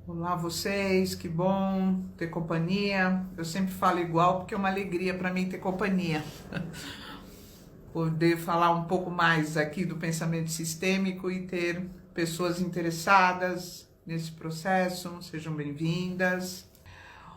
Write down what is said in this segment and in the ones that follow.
Olá vocês, que bom ter companhia. Eu sempre falo igual porque é uma alegria para mim ter companhia. Poder falar um pouco mais aqui do pensamento sistêmico e ter pessoas interessadas nesse processo. Sejam bem-vindas.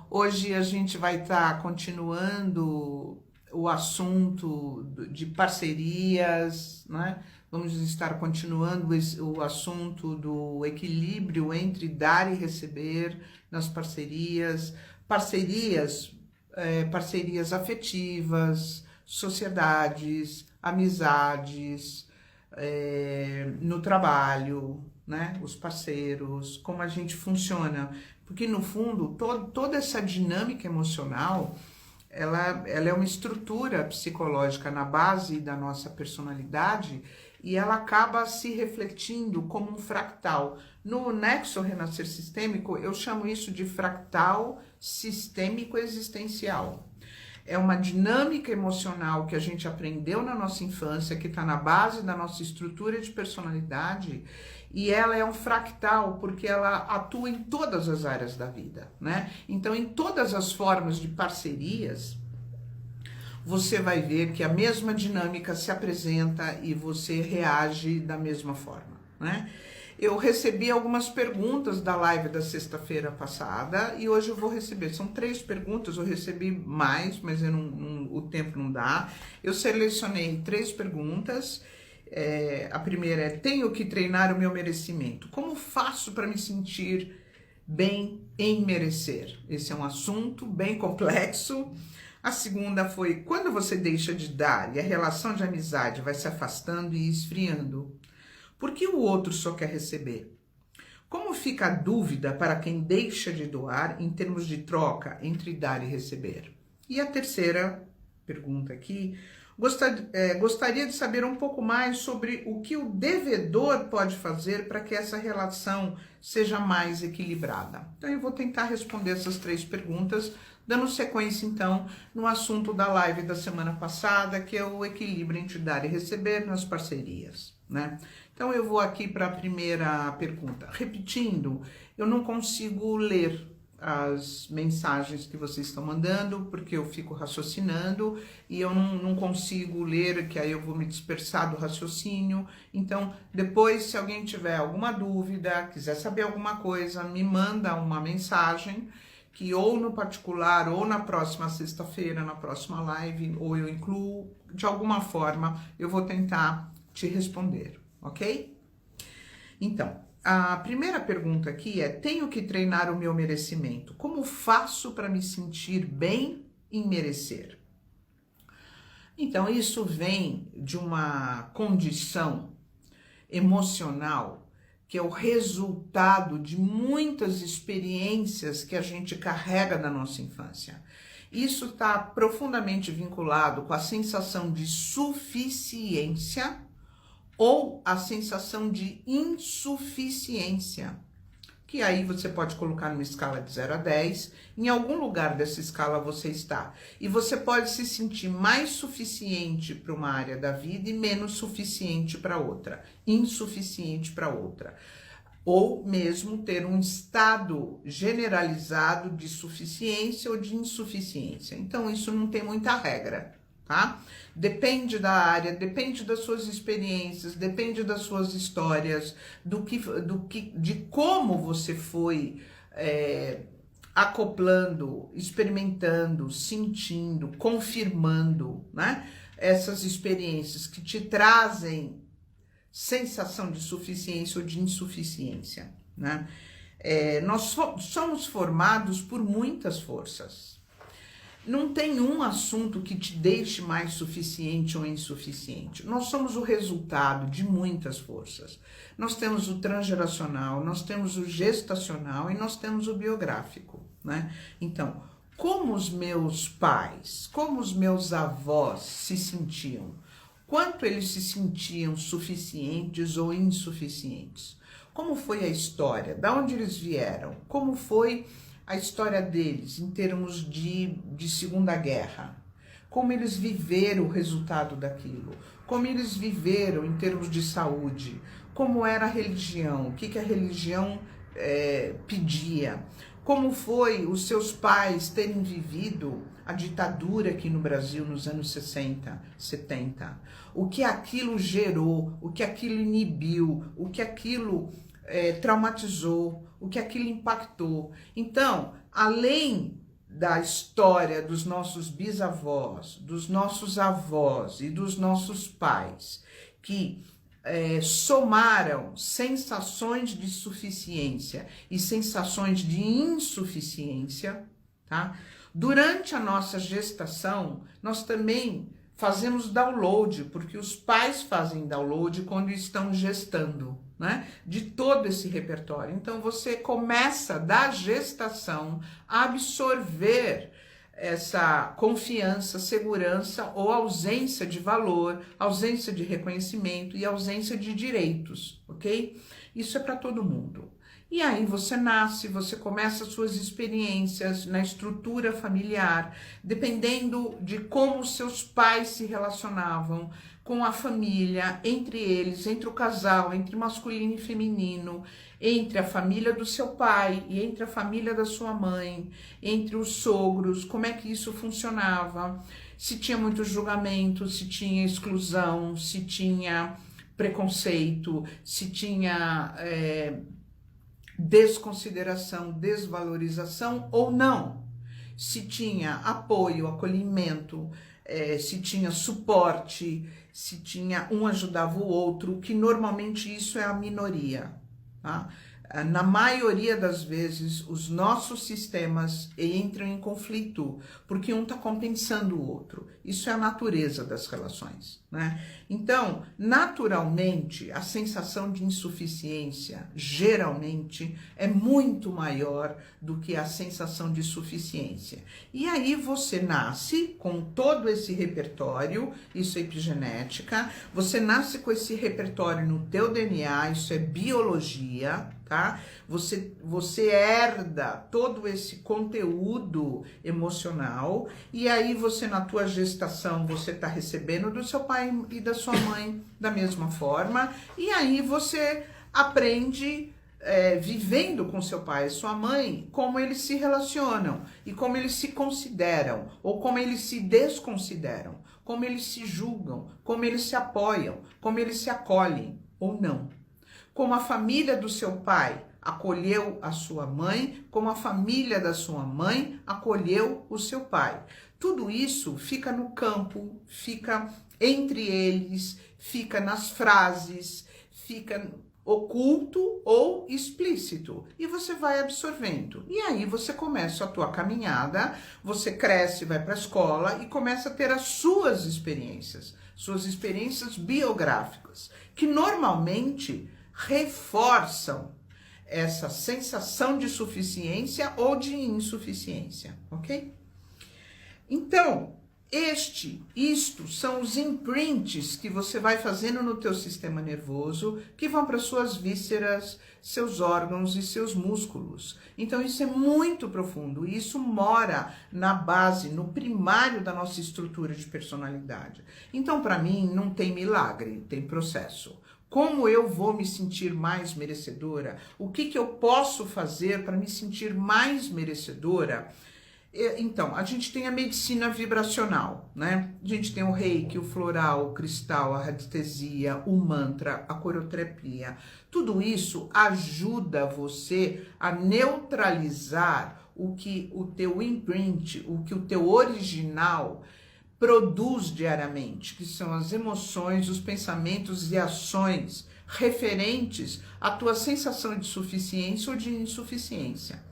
Hoje a gente vai estar continuando o assunto de parcerias, né? Vamos estar continuando o assunto do equilíbrio entre dar e receber nas parcerias, parcerias afetivas, sociedades, amizades, no trabalho, né? Os parceiros, como a gente funciona. Porque, no fundo, toda essa dinâmica emocional, ela é uma estrutura psicológica na base da nossa personalidade e ela acaba se refletindo como um fractal. No Nexo Renascer Sistêmico, eu chamo isso de fractal sistêmico existencial. É uma dinâmica emocional que a gente aprendeu na nossa infância, que está na base da nossa estrutura de personalidade, e ela é um fractal porque ela atua em todas as áreas da vida, né? Então, em todas as formas de parcerias, você vai ver que a mesma dinâmica se apresenta e você reage da mesma forma, né? Eu recebi algumas perguntas da live da sexta-feira passada e hoje eu vou receber. São 3 perguntas, eu recebi mais, mas o tempo não dá. Eu selecionei 3 perguntas. A primeira é: tenho que treinar o meu merecimento? Como faço para me sentir bem em merecer? Esse é um assunto bem complexo. A segunda foi: quando você deixa de dar e a relação de amizade vai se afastando e esfriando, por que o outro só quer receber? Como fica a dúvida para quem deixa de doar em termos de troca entre dar e receber? E a terceira pergunta aqui: gostaria de saber um pouco mais sobre o que o devedor pode fazer para que essa relação seja mais equilibrada. Então eu vou tentar responder essas 3 perguntas, dando sequência então no assunto da live da semana passada, que é o equilíbrio entre dar e receber nas parcerias, né? Então eu vou aqui para a primeira pergunta. Repetindo, eu não consigo ler as mensagens que vocês estão mandando, porque eu fico raciocinando e eu não consigo ler, que aí eu vou me dispersar do raciocínio. Então, depois, se alguém tiver alguma dúvida, quiser saber alguma coisa, me manda uma mensagem, que ou no particular, ou na próxima sexta-feira, na próxima live, ou eu incluo, de alguma forma, eu vou tentar te responder, ok? Então, a primeira pergunta aqui é: tenho que treinar o meu merecimento? Como faço para me sentir bem em merecer? Então, isso vem de uma condição emocional que é o resultado de muitas experiências que a gente carrega da nossa infância. Isso está profundamente vinculado com a sensação de suficiência ou a sensação de insuficiência, que aí você pode colocar numa escala de 0 a 10, em algum lugar dessa escala você está. E você pode se sentir mais suficiente para uma área da vida e menos suficiente para outra, insuficiente para outra. Ou mesmo ter um estado generalizado de suficiência ou de insuficiência. Então, isso não tem muita regra, tá? Depende da área, depende das suas experiências, depende das suas histórias, de como você foi acoplando, experimentando, sentindo, confirmando, né? Essas experiências que te trazem sensação de suficiência ou de insuficiência, né? Nós somos formados por muitas forças. Não tem um assunto que te deixe mais suficiente ou insuficiente. Nós somos o resultado de muitas forças. Nós temos o transgeracional, nós temos o gestacional e nós temos o biográfico, né? Então, como os meus pais, como os meus avós se sentiam? Quanto eles se sentiam suficientes ou insuficientes? Como foi a história? Da onde eles vieram? Como foi a história deles em termos de Segunda Guerra? Como eles viveram o resultado daquilo? Como eles viveram em termos de saúde? Como era a religião? O que a religião pedia, como foi os seus pais terem vivido a ditadura aqui no Brasil nos anos 60, 70, o que aquilo gerou, o que aquilo inibiu, o que aquilo traumatizou, o que aquilo impactou. Então, além da história dos nossos bisavós, dos nossos avós e dos nossos pais, que somaram sensações de suficiência e sensações de insuficiência, tá? Durante a nossa gestação, nós também fazemos download, porque os pais fazem download quando estão gestando, né? De todo esse repertório. Então, você começa da gestação a absorver essa confiança, segurança ou ausência de valor, ausência de reconhecimento e ausência de direitos, ok? Isso é para todo mundo. E aí você nasce, você começa suas experiências na estrutura familiar, dependendo de como seus pais se relacionavam com a família, entre eles, entre o casal, entre masculino e feminino, entre a família do seu pai e entre a família da sua mãe, entre os sogros, como é que isso funcionava, se tinha muito julgamento, se tinha exclusão, se tinha preconceito, se tinha desconsideração, desvalorização ou não, se tinha apoio, acolhimento, se tinha suporte, se tinha um ajudava o outro, que normalmente isso é a minoria, tá? Na maioria das vezes, os nossos sistemas entram em conflito, porque um está compensando o outro. Isso é a natureza das relações, né? Então, naturalmente, a sensação de insuficiência, geralmente, é muito maior do que a sensação de suficiência. E aí você nasce com todo esse repertório, isso é epigenética, você nasce com esse repertório no teu DNA, isso é biologia, tá? Você herda todo esse conteúdo emocional e aí você na tua gestação você tá recebendo do seu pai e da sua mãe da mesma forma e aí você aprende vivendo com seu pai e sua mãe como eles se relacionam e como eles se consideram ou como eles se desconsideram, como eles se julgam, como eles se apoiam, como eles se acolhem ou não. Como a família do seu pai acolheu a sua mãe, como a família da sua mãe acolheu o seu pai. Tudo isso fica no campo, fica entre eles, fica nas frases, fica oculto ou explícito. E você vai absorvendo. E aí você começa a tua caminhada, você cresce, vai para a escola e começa a ter as suas experiências biográficas, que normalmente reforçam essa sensação de suficiência ou de insuficiência, ok? Então, isto são os imprints que você vai fazendo no teu sistema nervoso, que vão para suas vísceras, seus órgãos e seus músculos. Então, isso é muito profundo e isso mora na base, no primário da nossa estrutura de personalidade. Então, para mim, não tem milagre, tem processo. Como eu vou me sentir mais merecedora? O que eu posso fazer para me sentir mais merecedora? Então, a gente tem a medicina vibracional, né? A gente tem o reiki, o floral, o cristal, a radiestesia, o mantra, a coroterapia. Tudo isso ajuda você a neutralizar o que o teu imprint, o que o teu original produz diariamente, que são as emoções, os pensamentos e ações referentes à tua sensação de suficiência ou de insuficiência.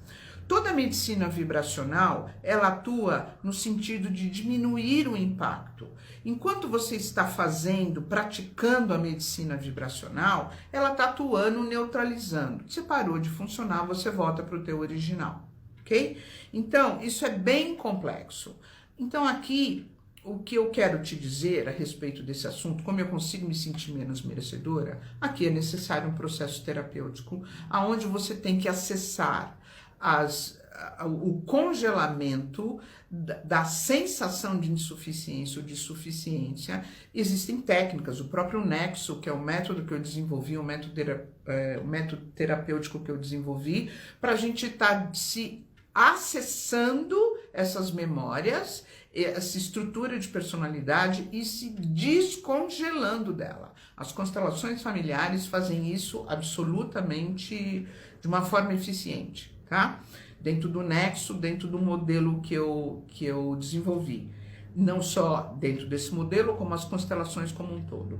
Toda a medicina vibracional, ela atua no sentido de diminuir o impacto. Enquanto você está praticando a medicina vibracional, ela está atuando, neutralizando. Se parou de funcionar, você volta para o teu original, ok? Então, isso é bem complexo. Então, aqui, o que eu quero te dizer a respeito desse assunto, como eu consigo me sentir menos merecedora, aqui é necessário um processo terapêutico, onde você tem que acessar o congelamento da sensação de insuficiência ou de suficiência. Existem técnicas, o próprio Nexo, que é o método que eu desenvolvi, o método terapêutico que eu desenvolvi, para a gente estar se acessando essas memórias, essa estrutura de personalidade e se descongelando dela. As constelações familiares fazem isso absolutamente de uma forma eficiente, tá? Dentro do Nexo, dentro do modelo que eu desenvolvi. Não só dentro desse modelo, como as constelações como um todo.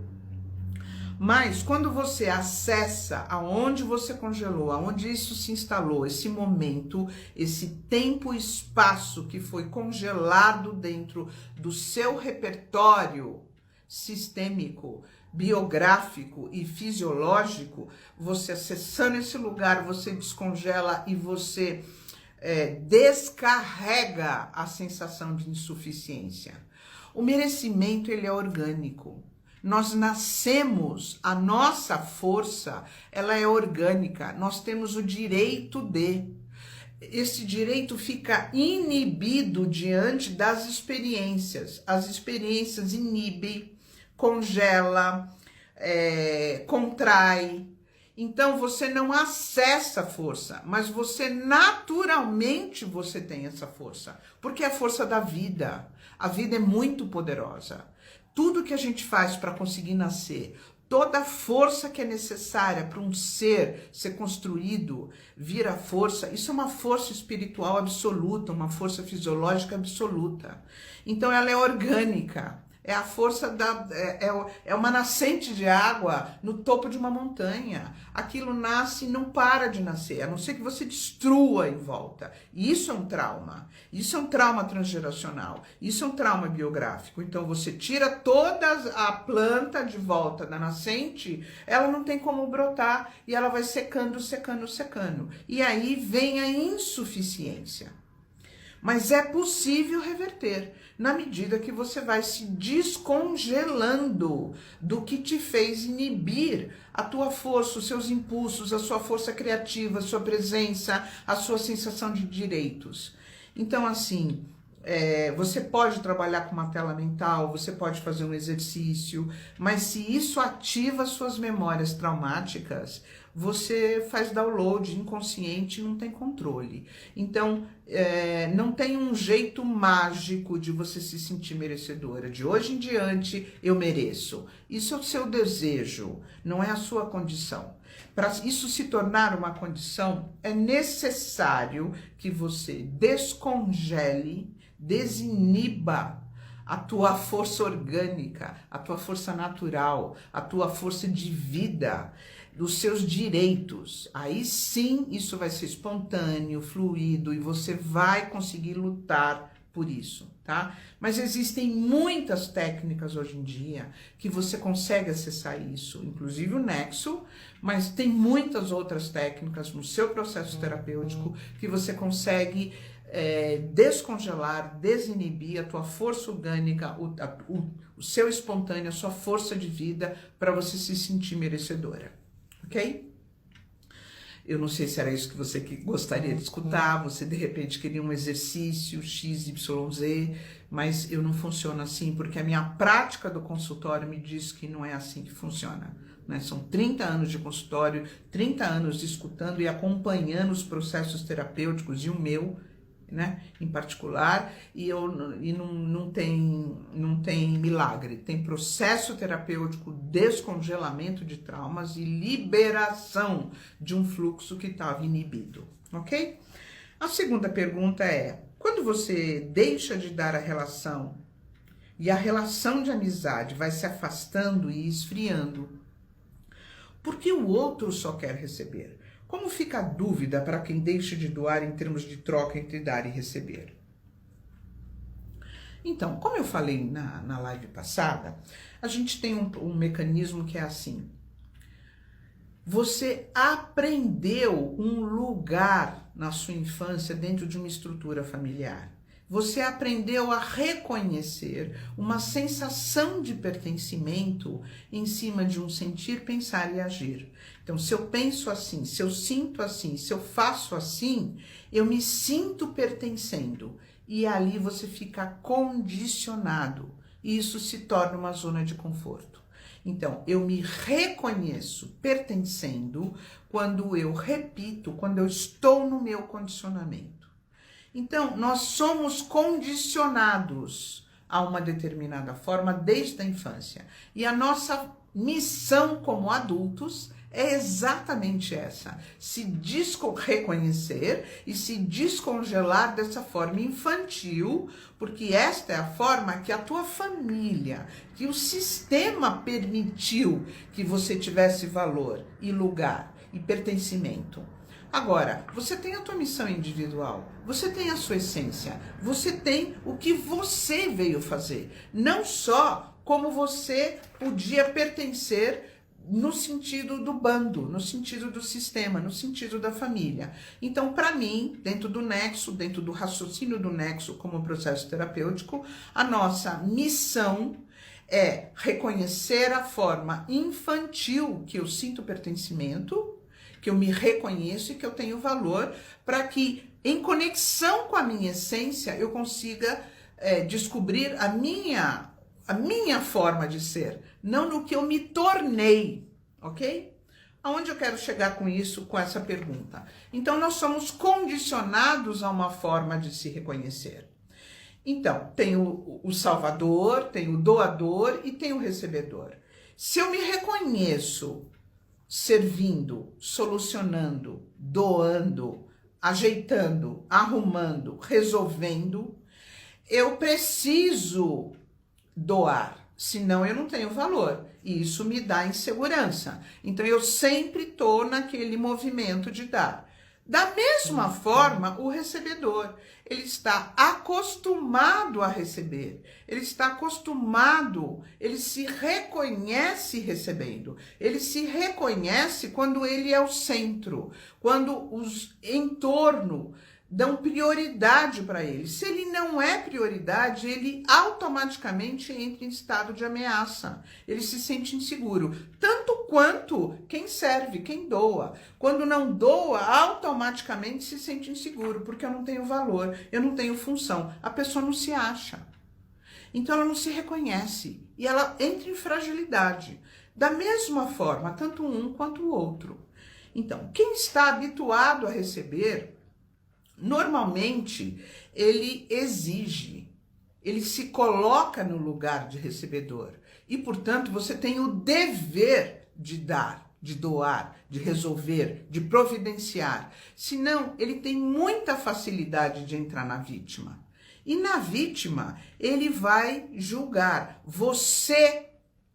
Mas quando você acessa aonde você congelou, aonde isso se instalou, esse momento, esse tempo e espaço que foi congelado dentro do seu repertório sistêmico, biográfico e fisiológico, você acessando esse lugar, você descongela e você descarrega a sensação de insuficiência. O merecimento, ele é orgânico. Nós nascemos, a nossa força, ela é orgânica. Nós temos o direito de. Esse direito fica inibido diante das experiências. As experiências inibe, congela, contrai. Então você não acessa a força, mas você naturalmente você tem essa força, porque é a força da vida. A vida é muito poderosa. Tudo que a gente faz para conseguir nascer, toda a força que é necessária para um ser construído, vira força, isso é uma força espiritual absoluta, uma força fisiológica absoluta. Então ela é orgânica. É a força é uma nascente de água no topo de uma montanha. Aquilo nasce e não para de nascer, a não ser que você destrua em volta. E isso é um trauma. Isso é um trauma transgeracional. Isso é um trauma biográfico. Então você tira toda a planta de volta da nascente, ela não tem como brotar e ela vai secando, secando, secando. E aí vem a insuficiência. Mas é possível reverter na medida que você vai se descongelando do que te fez inibir a tua força, os seus impulsos, a sua força criativa, a sua presença, a sua sensação de direitos. Então, assim, você pode trabalhar com uma tela mental, você pode fazer um exercício, mas se isso ativa suas memórias traumáticas, você faz download inconsciente e não tem controle. Então, não tem um jeito mágico de você se sentir merecedora. De hoje em diante, eu mereço. Isso é o seu desejo, não é a sua condição. Para isso se tornar uma condição, é necessário que você descongele, desiniba a tua força orgânica, a tua força natural, a tua força de vida, dos seus direitos. Aí sim isso vai ser espontâneo, fluido e você vai conseguir lutar por isso, tá? Mas existem muitas técnicas hoje em dia que você consegue acessar isso, inclusive o Nexo, mas tem muitas outras técnicas no seu processo terapêutico que você consegue descongelar, desinibir a tua força orgânica, o seu espontâneo, a sua força de vida para você se sentir merecedora. Ok? Eu não sei se era isso que você gostaria de escutar, você de repente queria um exercício XYZ, mas eu não funciono assim, porque a minha prática do consultório me diz que não é assim que funciona. Né? São 30 anos de consultório, 30 anos escutando e acompanhando os processos terapêuticos e o meu, né, em particular, e não tem milagre, tem processo terapêutico, descongelamento de traumas e liberação de um fluxo que estava inibido, ok? A segunda pergunta é, quando você deixa de dar a relação e a relação de amizade vai se afastando e esfriando, por que o outro só quer receber? Como fica a dúvida para quem deixa de doar em termos de troca entre dar e receber? Então, como eu falei na live passada, a gente tem um mecanismo que é assim. Você aprendeu um lugar na sua infância dentro de uma estrutura familiar. você aprendeu a reconhecer uma sensação de pertencimento em cima de um sentir, pensar e agir. Então, se eu penso assim, se eu sinto assim, se eu faço assim, eu me sinto pertencendo. E ali você fica condicionado. E isso se torna uma zona de conforto. Então, eu me reconheço pertencendo quando eu repito, quando eu estou no meu condicionamento. Então, nós somos condicionados a uma determinada forma desde a infância. E a nossa missão como adultos é exatamente essa: se reconhecer e se descongelar dessa forma infantil, porque esta é a forma que a tua família, que o sistema permitiu que você tivesse valor e lugar e pertencimento. Agora, você tem a tua missão individual, você tem a sua essência, você tem o que você veio fazer, não só como você podia pertencer no sentido do bando, no sentido do sistema, no sentido da família. Então, para mim, dentro do nexo, dentro do raciocínio do nexo como processo terapêutico, a nossa missão é reconhecer a forma infantil que eu sinto pertencimento, que eu me reconheço e que eu tenho valor, para que, em conexão com a minha essência, eu consiga descobrir a minha forma de ser, não no que eu me tornei, ok? Aonde eu quero chegar com isso, com essa pergunta? Então, nós somos condicionados a uma forma de se reconhecer. Então, tem o salvador, tem o doador e tem o recebedor. Se eu me reconheço servindo, solucionando, doando, ajeitando, arrumando, resolvendo, eu preciso doar, senão eu não tenho valor. E isso me dá insegurança. Então eu sempre estou naquele movimento de dar. Da mesma forma, o recebedor, ele está acostumado a receber, ele está acostumado, ele se reconhece recebendo, ele se reconhece quando ele é o centro, quando os entorno dão prioridade para ele. Se ele não é prioridade, ele automaticamente entra em estado de ameaça. Ele se sente inseguro. Tanto quanto quem serve, quem doa. Quando não doa, automaticamente se sente inseguro, porque eu não tenho valor, eu não tenho função. A pessoa não se acha. Então ela não se reconhece. E ela entra em fragilidade. Da mesma forma, tanto um quanto o outro. Então, quem está habituado a receber, normalmente, ele exige, ele se coloca no lugar de recebedor. E, portanto, você tem o dever de dar, de doar, de resolver, de providenciar. Senão, ele tem muita facilidade de entrar na vítima. E na vítima, ele vai julgar. Você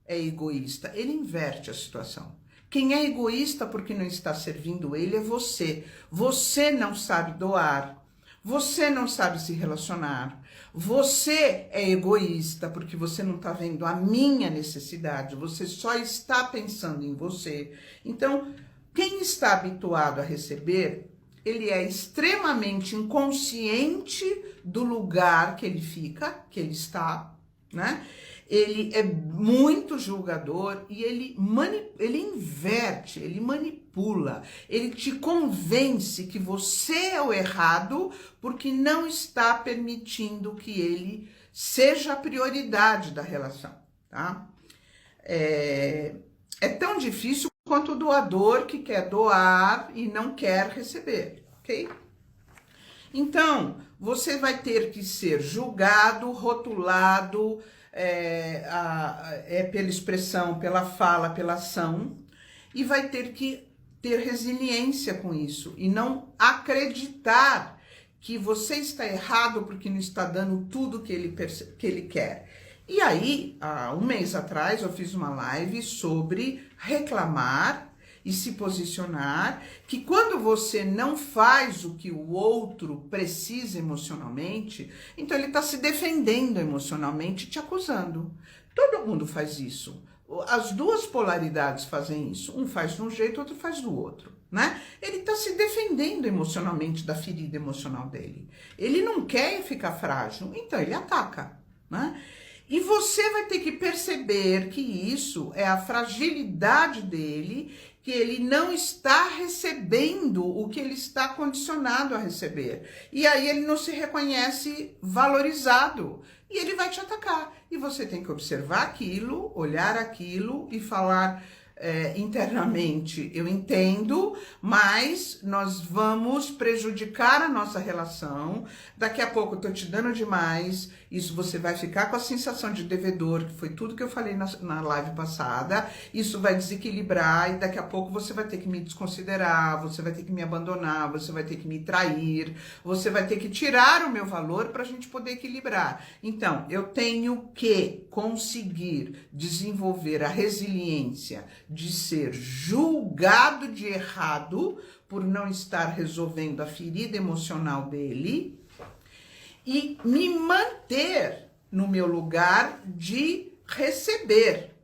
é egoísta. Ele inverte a situação. Quem é egoísta porque não está servindo ele é você. Você não sabe doar. Você não sabe se relacionar. Você é egoísta porque você não está vendo a minha necessidade. Você só está pensando em você. Então, quem está habituado a receber, ele é extremamente inconsciente do lugar que ele fica, que ele está, né? Ele é muito julgador e ele inverte, ele manipula, ele te convence que você é o errado porque não está permitindo que ele seja a prioridade da relação, tá? É tão difícil quanto o doador que quer doar e não quer receber, ok? Então, você vai ter que ser julgado, rotulado, pela expressão, pela fala, pela ação, e vai ter que ter resiliência com isso e não acreditar que você está errado porque não está dando tudo que ele quer. E aí, há um mês atrás, eu fiz uma live sobre reclamar e se posicionar, que quando você não faz o que o outro precisa emocionalmente, então ele está se defendendo emocionalmente, te acusando. Todo mundo faz isso. as duas polaridades fazem isso. Um faz de um jeito, outro faz do outro, né? Ele está se defendendo emocionalmente da ferida emocional dele. Ele não quer ficar frágil, então ele ataca, né? E você vai ter que perceber que isso é a fragilidade dele, que ele não está recebendo o que ele está condicionado a receber. E aí ele não se reconhece valorizado. E ele vai te atacar. E você tem que observar aquilo, olhar aquilo e falar internamente, eu entendo, mas nós vamos prejudicar a nossa relação. Daqui a pouco eu tô te dando demais, isso você vai ficar com a sensação de devedor, que foi tudo que eu falei na live passada, isso vai desequilibrar e daqui a pouco você vai ter que me desconsiderar, você vai ter que me abandonar, você vai ter que me trair, você vai ter que tirar o meu valor para a gente poder equilibrar. Então, eu tenho que conseguir desenvolver a resiliência de ser julgado de errado por não estar resolvendo a ferida emocional dele e me manter no meu lugar de receber.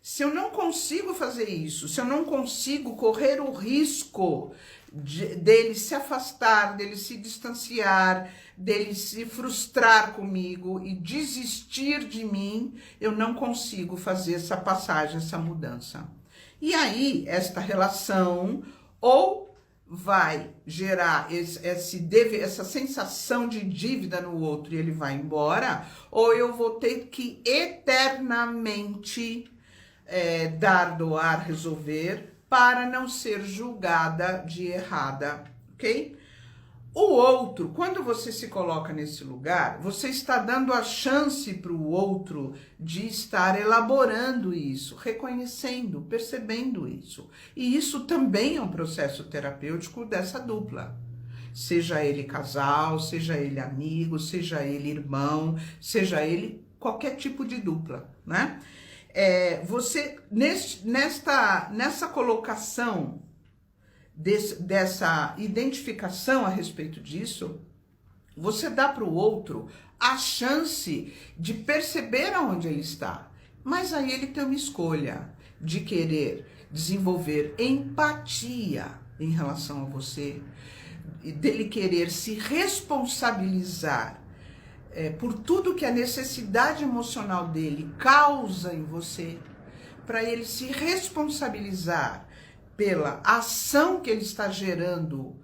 Se eu não consigo fazer isso, se eu não consigo correr o risco dele se afastar, dele se distanciar, dele se frustrar comigo e desistir de mim, eu não consigo fazer essa passagem, essa mudança. E aí, esta relação ou vai gerar essa sensação de dívida no outro e ele vai embora, ou eu vou ter que eternamente dar, doar, resolver para não ser julgada de errada, ok? O outro, quando você se coloca nesse lugar, você está dando a chance para o outro de estar elaborando isso, reconhecendo, percebendo isso. E isso também é um processo terapêutico dessa dupla. Seja ele casal, seja ele amigo, seja ele irmão, seja ele qualquer tipo de dupla, né? Você, nessa colocação, dessa identificação a respeito disso, você dá para o outro a chance de perceber aonde ele está. Mas aí ele tem uma escolha de querer desenvolver empatia em relação a você, dele querer se responsabilizar por tudo que a necessidade emocional dele causa em você, para ele se responsabilizar pela ação que ele está gerando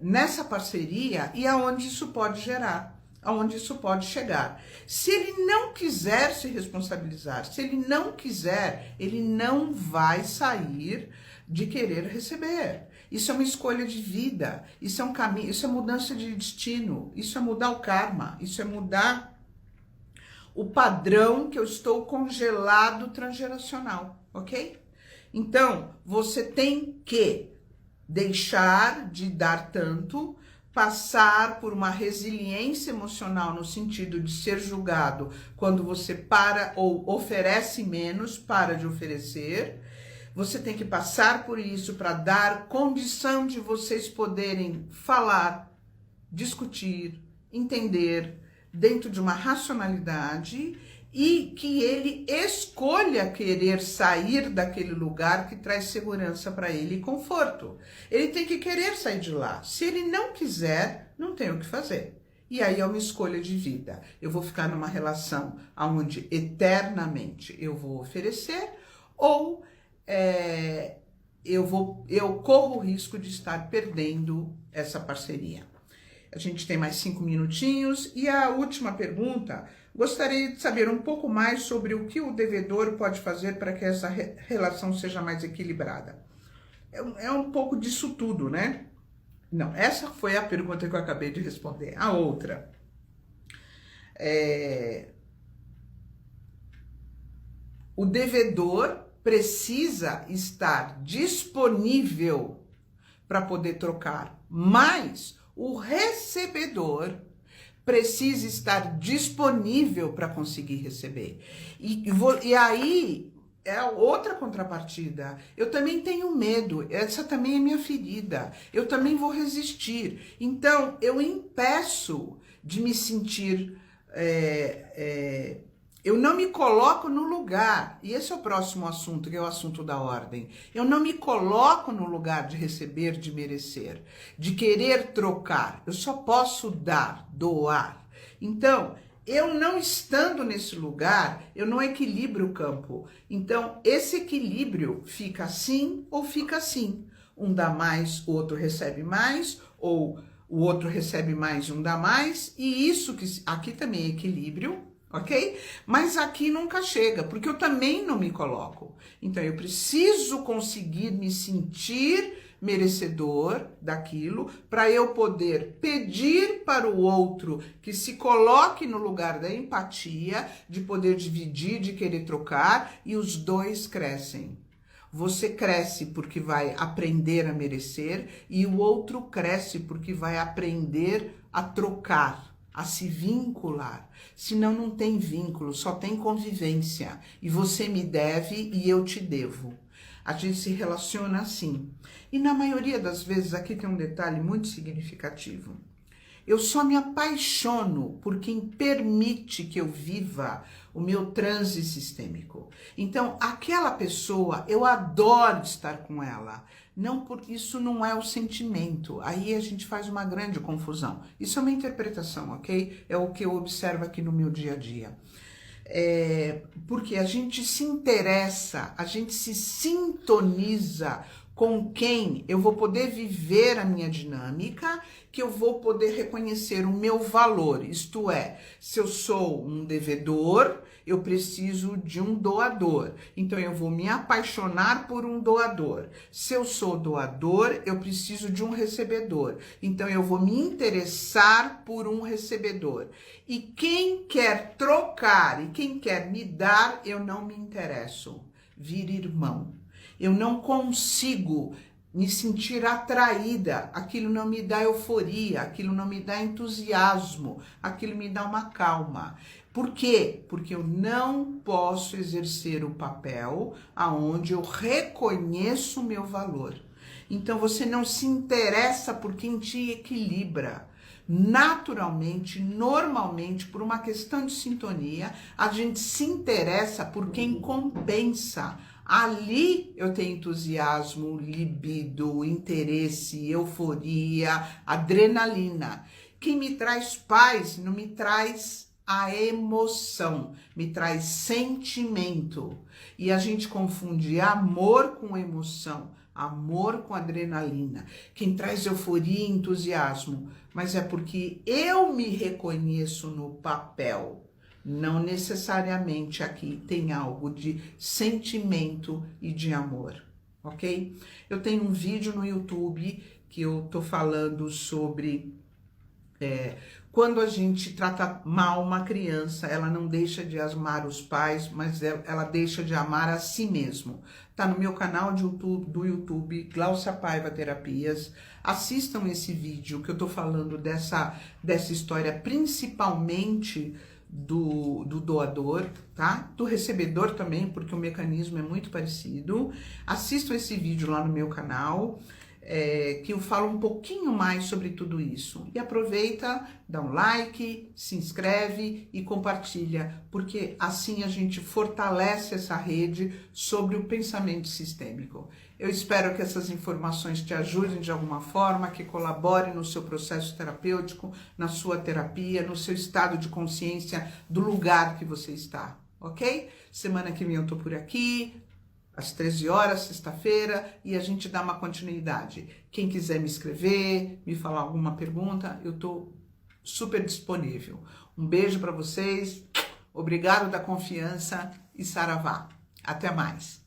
nessa parceria e aonde isso pode gerar, aonde isso pode chegar. Se ele não quiser se responsabilizar, se ele não quiser, ele não vai sair de querer receber. Isso é uma escolha de vida, isso é um caminho, isso é mudança de destino, isso é mudar o karma, isso é mudar o padrão que eu estou congelado transgeracional, ok? Então, você tem que deixar de dar tanto, passar por uma resiliência emocional no sentido de ser julgado quando você para ou oferece menos, para de oferecer. Você tem que passar por isso para dar condição de vocês poderem falar, discutir, entender dentro de uma racionalidade e que ele escolha querer sair daquele lugar que traz segurança para ele e conforto. Ele tem que querer sair de lá. Se ele não quiser, não tem o que fazer. E aí é uma escolha de vida. Eu vou ficar numa relação onde eternamente eu vou oferecer ou eu corro o risco de estar perdendo essa parceria. A gente tem mais 5 minutinhos. E a última pergunta, gostaria de saber um pouco mais sobre o que o devedor pode fazer para que essa relação seja mais equilibrada. É um pouco disso tudo, né? Não, essa foi a pergunta que eu acabei de responder. A outra, o devedor precisa estar disponível para poder trocar, mas o recebedor precisa estar disponível para conseguir receber. E aí é outra contrapartida. Eu também tenho medo, essa também é minha ferida, eu também vou resistir. Então, eu impeço de me sentir Eu não me coloco no lugar, e esse é o próximo assunto, que é o assunto da ordem. Eu não me coloco no lugar de receber, de merecer, de querer trocar. Eu só posso dar, doar. Então, eu não estando nesse lugar, eu não equilibro o campo. Então, esse equilíbrio fica assim ou fica assim. Um dá mais, o outro recebe mais, ou o outro recebe mais e um dá mais. E isso que aqui também é equilíbrio, ok? Mas aqui nunca chega, porque eu também não me coloco. Então, eu preciso conseguir me sentir merecedor daquilo, para eu poder pedir para o outro que se coloque no lugar da empatia, de poder dividir, de querer trocar, e os dois crescem. Você cresce porque vai aprender a merecer, e o outro cresce porque vai aprender a trocar, a se vincular. Senão não tem vínculo, só tem convivência. E você me deve e eu te devo. A gente se relaciona assim. E na maioria das vezes, aqui tem um detalhe muito significativo. Eu só me apaixono por quem permite que eu viva o meu transe sistêmico. Então, aquela pessoa, eu adoro estar com ela. Não, porque isso não é o sentimento. Aí a gente faz uma grande confusão. Isso é uma interpretação, ok? É o que eu observo aqui no meu dia a dia. Porque a gente se interessa, a gente se sintoniza com quem eu vou poder viver a minha dinâmica, que eu vou poder reconhecer o meu valor. Isto é, se eu sou um devedor, eu preciso de um doador. Então, eu vou me apaixonar por um doador. Se eu sou doador, eu preciso de um recebedor. Então, eu vou me interessar por um recebedor. E quem quer trocar e quem quer me dar, eu não me interesso. Vira irmão. Eu não consigo me sentir atraída, aquilo não me dá euforia, aquilo não me dá entusiasmo, aquilo me dá uma calma. Por quê? Porque eu não posso exercer o papel aonde eu reconheço o meu valor. Então você não se interessa por quem te equilibra. Naturalmente, normalmente, por uma questão de sintonia, a gente se interessa por quem compensa. Ali eu tenho entusiasmo, libido, interesse, euforia, adrenalina. Quem me traz paz não me traz a emoção, me traz sentimento. E a gente confunde amor com emoção, amor com adrenalina. Quem traz euforia e entusiasmo, mas é porque eu me reconheço no papel. Não necessariamente aqui tem algo de sentimento e de amor, ok? Eu tenho um vídeo no YouTube que eu tô falando sobre quando a gente trata mal uma criança, ela não deixa de amar os pais, mas ela deixa de amar a si mesmo. Tá no meu canal do YouTube, Gláucia Paiva Terapias. Assistam esse vídeo que eu tô falando dessa história, principalmente do doador, tá? Do recebedor também, porque o mecanismo é muito parecido. Assistam esse vídeo lá no meu canal, que eu falo um pouquinho mais sobre tudo isso. E aproveita, dá um like, se inscreve e compartilha, porque assim a gente fortalece essa rede sobre o pensamento sistêmico. Eu espero que essas informações te ajudem de alguma forma, que colaborem no seu processo terapêutico, na sua terapia, no seu estado de consciência do lugar que você está, ok? Semana que vem eu tô por aqui, às 13 horas, sexta-feira, e a gente dá uma continuidade. Quem quiser me escrever, me falar alguma pergunta, eu tô super disponível. Um beijo para vocês, obrigado da confiança e saravá. Até mais.